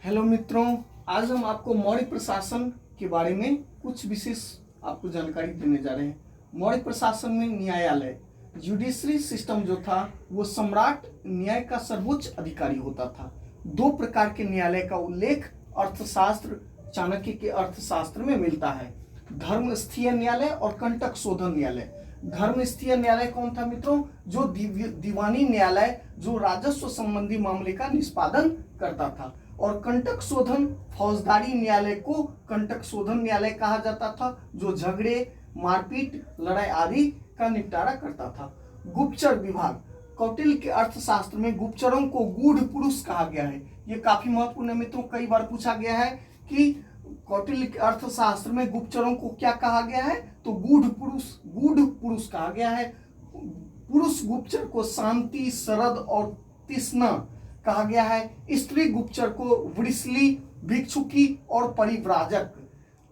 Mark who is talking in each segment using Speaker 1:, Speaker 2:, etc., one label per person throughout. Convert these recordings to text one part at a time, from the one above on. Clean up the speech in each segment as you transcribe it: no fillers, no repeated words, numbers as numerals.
Speaker 1: Hello मित्रों, आज हम आपको मौर्य प्रशासन के बारे में कुछ विशेष आपको जानकारी देने जा रहे हैं। मौर्य प्रशासन में न्यायालय जुडिशरी सिस्टम जो था वो सम्राट न्याय का सर्वोच्च अधिकारी होता था। दो प्रकार के न्यायालय का उल्लेख अर्थशास्त्र चाणक्य के अर्थशास्त्र में मिलता है, धर्मस्थीय न्यायालय और कंटक शोधन न्यायालय। धर्मस्थीय न्यायालय कौन था मित्रों? जो दीवानी न्यायालय जो राजस्व संबंधी मामले का निष्पादन करता था। और कंटक शोधन फौजदारी न्यायालय को कंटक शोधन न्यायालय कहा जाता था, जो झगड़े मारपीट लड़ाई आदि का निपटारा करता था। गुप्तचर विभाग कौटिल्य के अर्थशास्त्र में गुप्तचरों को गूढ़ पुरुष कहा गया है। ये काफी महत्वपूर्ण है मित्रों, कई बार पूछा गया है कि कौटिल्य के अर्थशास्त्र में गुप्तचरों को क्या कहा गया है, तो गूढ़ पुरुष कहा गया है। पुरुष गुप्तचर को शांति शरद और तृष्णा कहा गया है। स्त्री गुप्तचर को वृषली भिक्षुकी और परिव्राजक,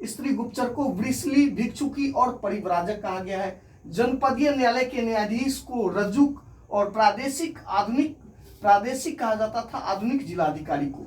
Speaker 1: स्त्री गुप्तचर को वृषली भिक्षुकी और परिव्राजक कहा गया है। जनपदीय न्यायालय के न्यायाधीश को रजुक और प्रादेशिक कहा जाता था, आधुनिक जिलाधिकारी को।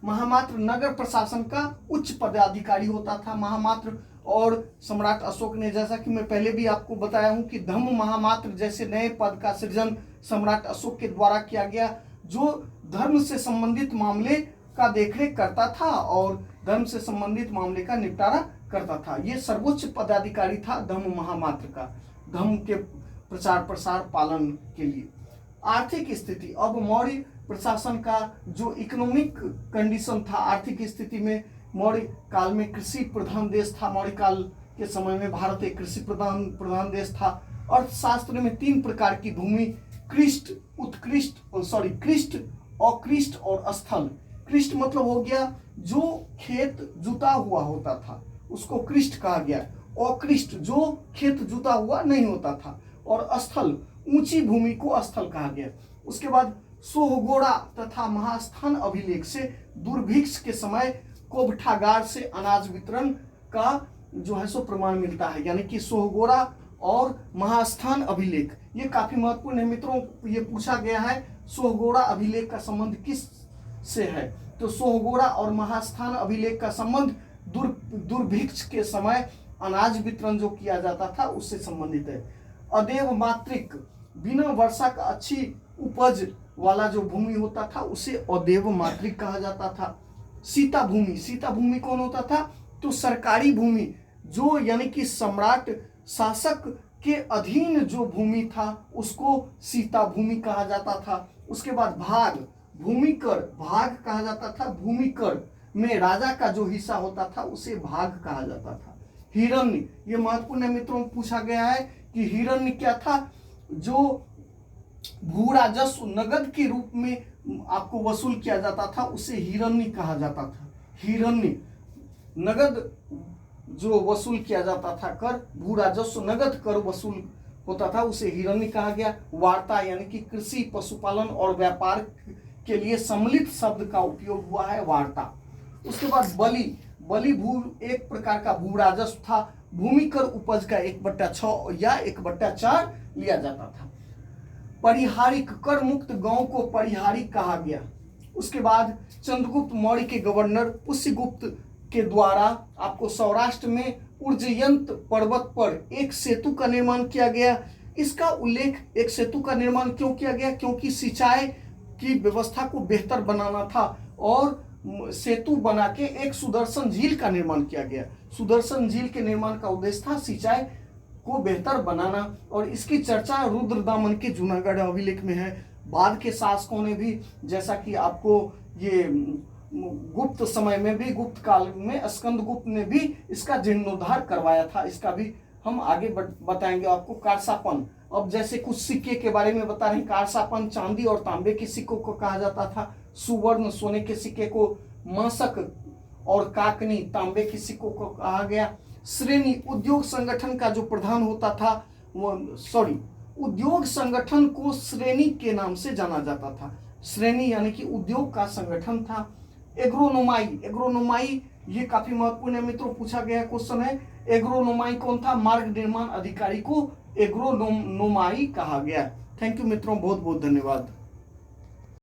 Speaker 1: महामात्र नगर प्रशासन का उच्च पदाधिकारी होता था। महामात्र और सम्राट अशोक ने, जैसा कि मैं पहले भी आपको बताया हूं कि धम्म महामात्र जैसे नए पद का सृजन सम्राट अशोक के द्वारा किया गया, जो धर्म से संबंधित मामले का देखरेख करता था और धर्म से संबंधित मामले का निपटारा करता था। ये सर्वोच्च पदाधिकारी था धम्म महामात्र का, धर्म के प्रचार प्रसार पालन के लिए। आर्थिक स्थिति, अब मौर्य प्रशासन का जो इकोनॉमिक कंडीशन था, आर्थिक स्थिति में मौर्य काल में कृषि प्रधान देश था। मौर्य काल के समय में भारत एक कृषि प्रधान देश था। अर्थशास्त्र में तीन प्रकार की भूमि, कृष्ट, अकृष्ट और स्थल। कृष्ट मतलब हो गया जो खेत जुता हुआ होता था, उसको कृष्ट कहा गया। अकृष्ट जो खेत जुता हुआ नहीं होता था। और स्थल, ऊंची भूमि को स्थल कहा गया। उसके बाद सोहगोड़ा तथा महास्थान अभिलेख से दुर्भिक्ष के समय कोबठागार से अनाज वितरण का जो है सो प्रमाण मिलता है, यानी कि सोहगोड़ा और महास्थान अभिलेख ये काफी महत्वपूर्ण है मित्रों। ये पूछा गया है सोहगोड़ा अभिलेख का संबंध किस से है, तो सोहगोड़ा और महास्थान अभिलेख का संबंध दुर्भिक्ष के समय अनाज वितरण जो किया जाता था उससे संबंधित है। अदेव मात्रिक, बिना वर्षा का अच्छी उपज वाला जो भूमि होता था उसे अदेव मात्रिक कहा जाता था। सीता भूमि कौन होता था, तो सरकारी भूमि जो, यानी कि सम्राट शासक के अधीन जो भूमि था उसको सीता भूमि कहा जाता था। उसके बाद भाग कहा जाता था। भूमिकर में राजा का जो हिस्सा होता था उसे भाग कहा जाता था। हिरण्य, ये महत्वपूर्ण है मित्रों, पूछा गया है कि हिरण्य क्या था, जो भू राजस्व नगद के रूप में आपको वसूल किया जाता था उसे हिरण्य कहा जाता था। हिरण्य नगद जो वसूल किया जाता था, कर भू राजस्व नगद कर वसूल होता था, उसे हिरण्य कहा गया। वार्ता यानी कि कृषि पशुपालन और व्यापार के लिए सम्मिलित शब्द का उपयोग हुआ है, वार्ता। उसके बाद बलि भू एक प्रकार का भू राजस्व था। भूमि कर उपज का 1/6 या 1/4 लिया जाता था। परिहारिक, कर मुक्त गांव को परिहारिक कहा गया। उसके बाद चंद्रगुप्त मौर्य के गवर्नर पुष्यगुप्त के द्वारा आपको सौराष्ट्र में उज्जयंत पर्वत पर एक सेतु का निर्माण किया गया। इसका उल्लेख, एक सेतु का निर्माण क्यों किया गया, क्योंकि सिंचाई की व्यवस्था को बेहतर बनाना था और सेतु बना के एक सुदर्शन झील का निर्माण किया गया। सुदर्शन झील के निर्माण का उद्देश्य था सिंचाई को बेहतर बनाना, और इसकी चर्चा रुद्रदामन के जूनागढ़ अभिलेख में है। बाद के शासकों ने भी, जैसा कि आपको ये गुप्त समय में भी, गुप्त काल में स्कंदगुप्त ने भी इसका जीर्णोद्धार करवाया था, इसका भी हम आगे बताएंगे आपको। कारसापन, अब जैसे कुछ सिक्के के बारे में बता रहे हैं। कारसापन चांदी और तांबे के सिक्कों को कहा जाता था। सुवर्ण सोने के सिक्के को मशक और काकनी तांबे के सिक्कों को कहा गया। श्रेणी, उद्योग संगठन का जो प्रधान होता था उद्योग संगठन को श्रेणी के नाम से जाना जाता था। श्रेणी यानी कि उद्योग का संगठन था। एग्रोनोमाई ये काफी महत्वपूर्ण है मित्रों, पूछा गया क्वेश्चन है। एग्रोनोमाई कौन था, मार्ग निर्माण अधिकारी को एग्रोनोमाई कहा गया। थैंक यू मित्रों, बहुत बहुत धन्यवाद।